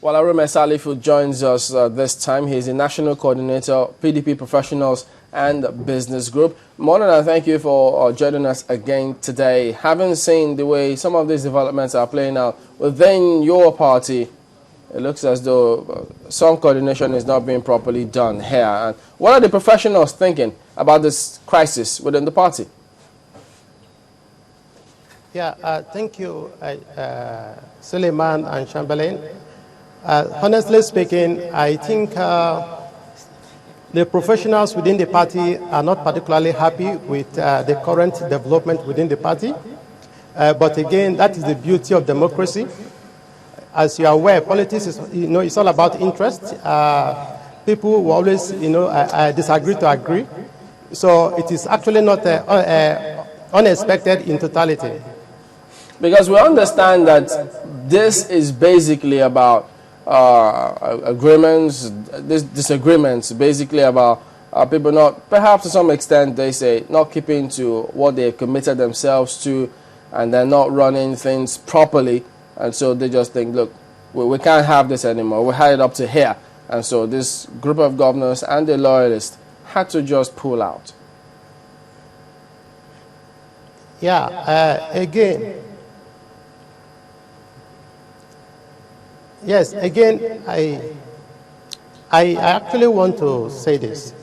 Well, Arume Salifu joins us this time. He is the National Coordinator, PDP Professionals and Business Group. Morning, thank you for joining us again today. Having seen the way some of these developments are playing out within your party, it looks as though some coordination is not being properly done here. And what are the professionals thinking about this crisis within the party? Yeah, thank you, Suleiman and Chamberlain. Honestly speaking, I think the professionals within the party are not particularly happy with the current development within the party. But again, that is the beauty of democracy. As you are aware, politics is, it's all about interest. People will always, disagree to agree. So it is actually not unexpected in totality. Because we understand that this is basically about agreements, disagreements, basically about people not, perhaps to some extent, they say, not keeping to what they committed themselves to, and they're not running things properly. And so they just think, look, we can't have this anymore. We had it up to here. And so this group of governors and the loyalists had to just pull out. Yeah, again, yes, again, I actually want to say this.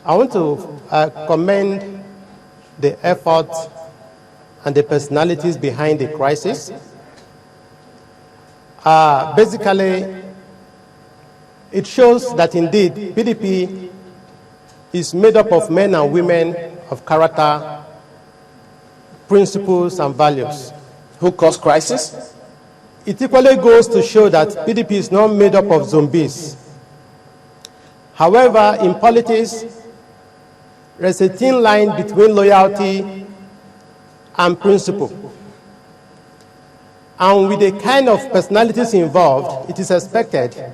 I want to commend the effort and the personalities behind the crisis. Basically, it shows that indeed PDP is made up of men and women of character, principles, and values. Who caused crisis? It equally goes to show that PDP is not made up of zombies. However, in politics, there's a thin line between loyalty and principle. And with the kind of personalities involved, it is expected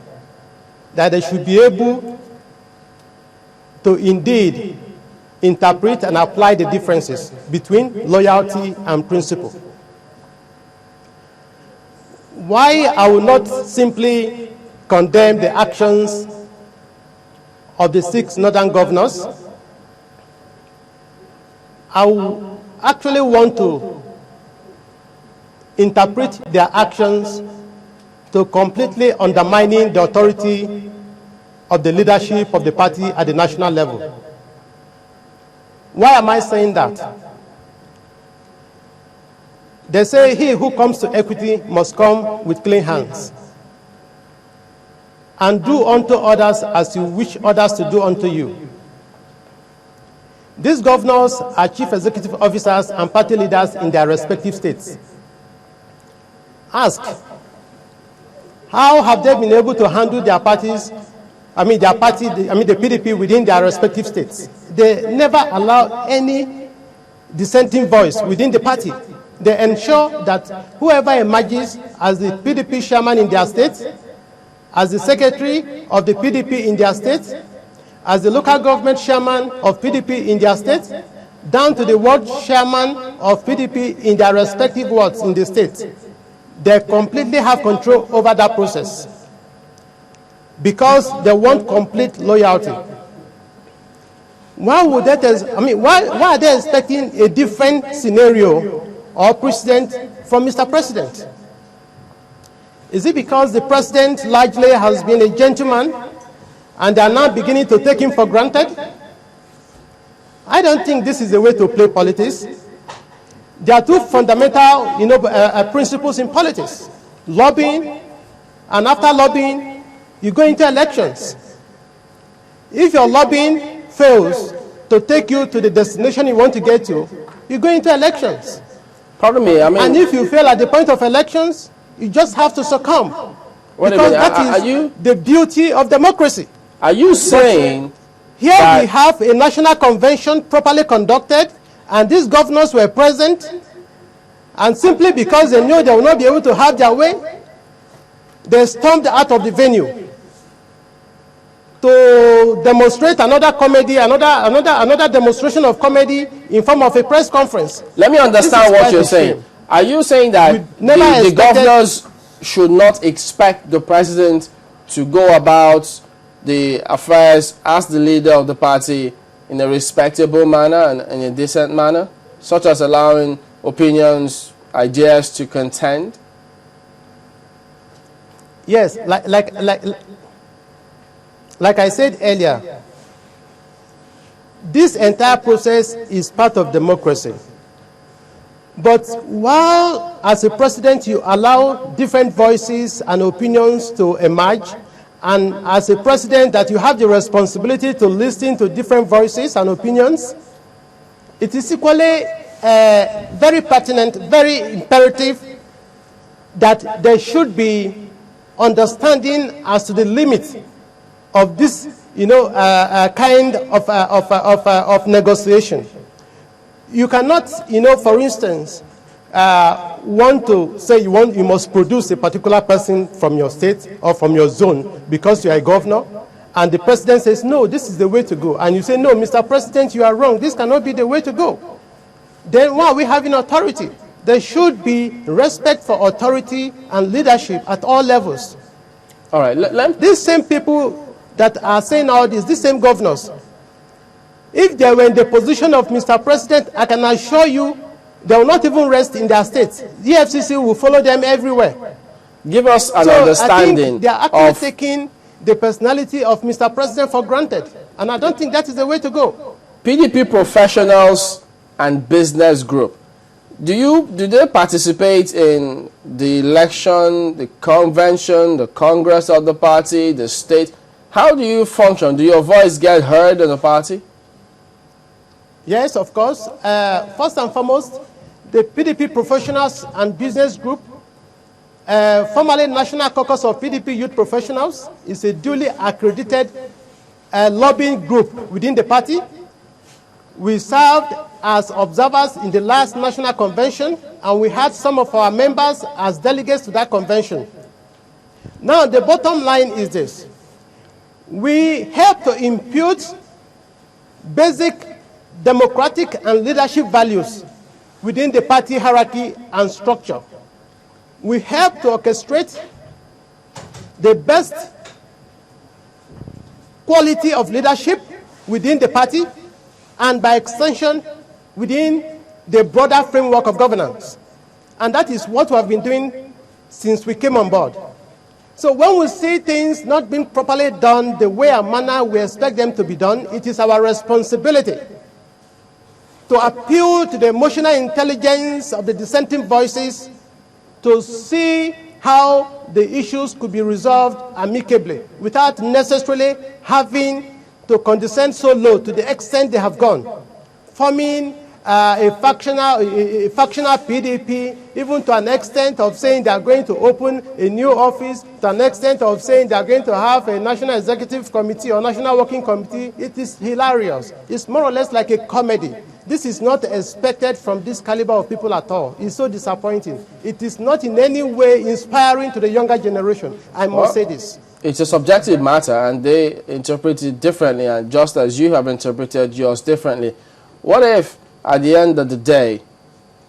that they should be able to indeed interpret and apply the differences between loyalty and principle. Why I will not simply condemn the actions of the 6 northern governors, I will actually want to interpret their actions to completely undermining the authority of the leadership of the party at the national level. Why am I saying that? They say he who comes to equity must come with clean hands and do unto others as you wish others to do unto you. These governors are chief executive officers and party leaders in their respective states. Ask, how have they been able to handle their parties, the PDP within their respective states? They never allow any dissenting voice within the party. They ensure that whoever emerges as the PDP chairman in their state, as the secretary of the PDP in their state, as the local government chairman of PDP in their state, down to the ward chairman of PDP in their respective wards in the state, they completely have control over that process because they want complete loyalty. Why are they expecting a different scenario or precedent from Mr. President? Is it because the president largely has been a gentleman and they are now beginning to take him for granted? I don't think this is the way to play politics. There are two fundamental principles in politics: lobbying, and after lobbying, you go into elections. If your lobbying fails to take you to the destination you want to get to, you go into elections. Pardon me, and if you fail at the point of elections, you just have to succumb. Because that is the beauty of democracy. Are you saying here we have a national convention properly conducted, and these governors were present, and simply because they knew they would not be able to have their way, they stormed out of the venue to demonstrate another comedy, another demonstration of comedy in form of a press conference? Let me understand what you're saying. Are you saying that the governors should not expect the president to go about the affairs as the leader of the party in a respectable manner and in a decent manner, such as allowing opinions, ideas to contend? Yes, like I said earlier, this entire process is part of democracy. But while as a president you allow different voices and opinions to emerge, and as a president that you have the responsibility to listen to different voices and opinions, it is equally very pertinent, very imperative that there should be understanding as to the limit of this, kind of negotiation. You cannot, for instance, want to say you must produce a particular person from your state or from your zone because you are a governor, and the president says, no, this is the way to go. And you say, no, Mr. President, you are wrong. This cannot be the way to go. Then why are we having authority? There should be respect for authority and leadership at all levels. All right. These same people that are saying all this, these same governors, if they were in the position of Mr. President, I can assure you they will not even rest in their states. The FCC will follow them everywhere. Give us an understanding. I think they are actually taking the personality of Mr. President for granted. And I don't think that is the way to go. PDP professionals and business group, do they participate in the election, the convention, the congress of the party, the state? How do you function? Do your voice get heard in the party? Yes, of course. First and foremost, the PDP Professionals and Business Group, formerly National Caucus of PDP Youth Professionals, is a duly accredited lobbying group within the party. We served as observers in the last national convention, and we had some of our members as delegates to that convention. Now, the bottom line is this. We help to impute basic democratic and leadership values within the party hierarchy and structure. We help to orchestrate the best quality of leadership within the party and by extension within the broader framework of governance. And that is what we have been doing since we came on board. So when we see things not being properly done the way and manner we expect them to be done, it is our responsibility to appeal to the emotional intelligence of the dissenting voices to see how the issues could be resolved amicably without necessarily having to condescend so low to the extent they have gone, forming a factional PDP, even to an extent of saying they are going to open a new office, to an extent of saying they are going to have a national executive committee or national working committee. It is hilarious. It's more or less like a comedy. This is not expected from this caliber of people at all. It's so disappointing. It is not in any way inspiring to the younger generation. I must say this. It's a subjective matter, and they interpret it differently, and just as you have interpreted yours differently. What if, at the end of the day,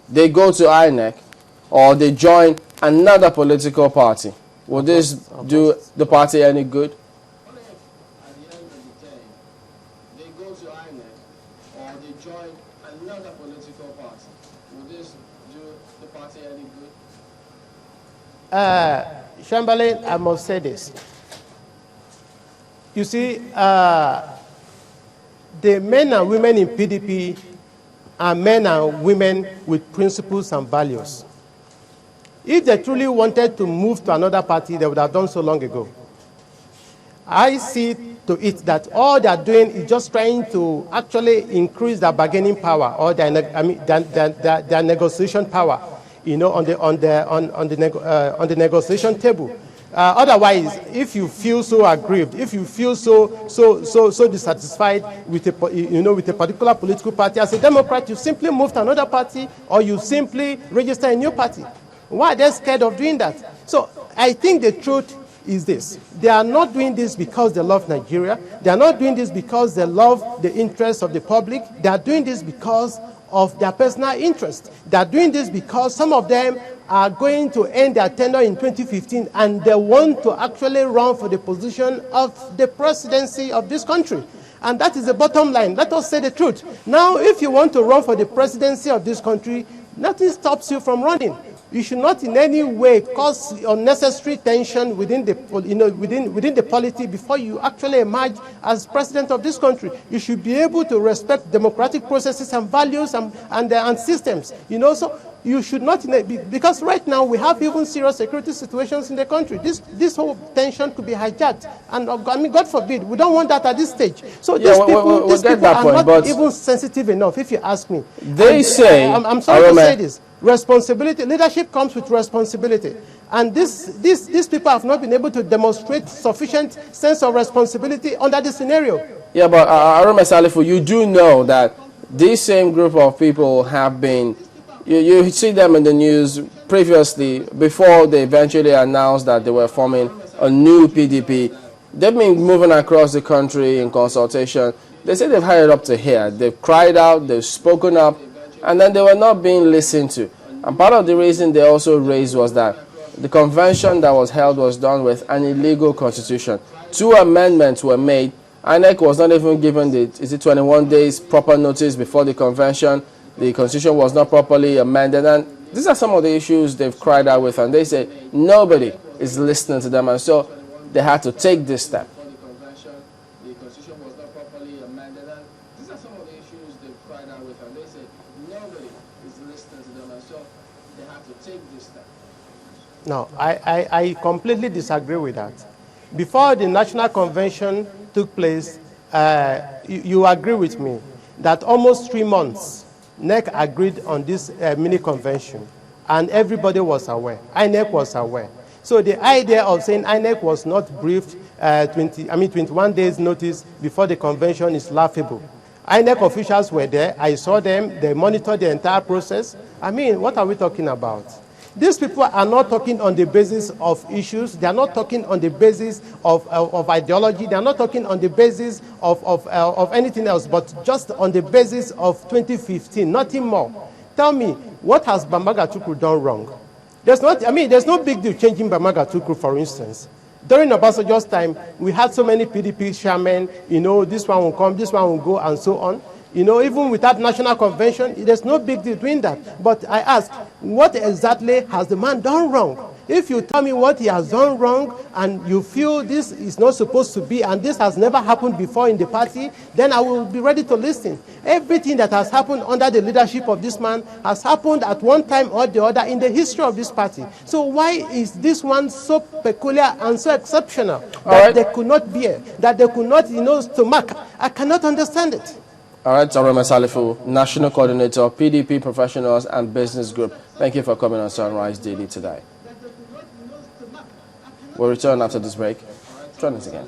they go to INEC or they join another political party? Will this do the party any good? What if, at the end of the day, they go to INEC or they join another political party? Will this do the party any good? Chamberlain, I must say this. You see, the men and women in PDP are men and women with principles and values. If they truly wanted to move to another party, they would have done so long ago. I see to it that all they are doing is just trying to actually increase their bargaining power or their negotiation power, on the negotiation table. Otherwise, if you feel so aggrieved, if you feel so dissatisfied with a particular political party, as a Democrat, you simply move to another party or you simply register a new party. Why are they scared of doing that? So I think the truth is this. They are not doing this because they love Nigeria. They are not doing this because they love the interests of the public. They are doing this because of their personal interest. They are doing this because some of them are going to end their tenure in 2015 and they want to actually run for the position of the presidency of this country. And that is the bottom line. Let us say the truth. Now, if you want to run for the presidency of this country, nothing stops you from running. You should not in any way cause unnecessary tension within the, within the polity before you actually emerge as president of this country. You should be able to respect democratic processes and values and systems. So you should not, because right now we have even serious security situations in the country. This whole tension could be hijacked, and I mean, God forbid, we don't want that at this stage. So these people are not even sensitive enough, if you ask me. They say, I'm sorry to say this. Responsibility, leadership comes with responsibility. And these people have not been able to demonstrate sufficient sense of responsibility under this scenario. Yeah, but Arome Salifu, you do know that this same group of people have been, you see them in the news previously, before they eventually announced that they were forming a new PDP. They've been moving across the country in consultation. They say they've had it up to here. They've cried out, they've spoken up, and then they were not being listened to. And part of the reason they also raised was that the convention that was held was done with an illegal constitution. 2 amendments were made. INEC was not even given the 21 days proper notice before the convention. The constitution was not properly amended. And these are some of the issues they've cried out with. And they say nobody is listening to them. And so they had to take this step. No, I completely disagree with that. Before the National Convention took place, you agree with me that almost 3 months, NEC agreed on this mini-convention, and everybody was aware. INEC was aware. So the idea of saying INEC was not briefed 21 days notice before the convention is laughable. INEC officials were there. I saw them. They monitored the entire process. I mean, what are we talking about? These people are not talking on the basis of issues. They are not talking on the basis of ideology. They are not talking on the basis of anything else, but just on the basis of 2015, nothing more. Tell me, what has Bambaga Tukru done wrong? There's no big deal changing Bambaga Tukru, for instance. During Obasanjo's time, we had so many PDP chairmen, this one will come, this one will go, and so on. Even without national convention, there's no big deal doing that. But I ask, what exactly has the man done wrong? If you tell me what he has done wrong and you feel this is not supposed to be and this has never happened before in the party, then I will be ready to listen. Everything that has happened under the leadership of this man has happened at one time or the other in the history of this party. So why is this one so peculiar and so exceptional that they could not bear, that they could not, stomach? I cannot understand it. All right, Arome Salifu, National Coordinator, PDP Professionals and Business Group. Thank you for coming on Sunrise Daily today. We'll return after this break. Join us again.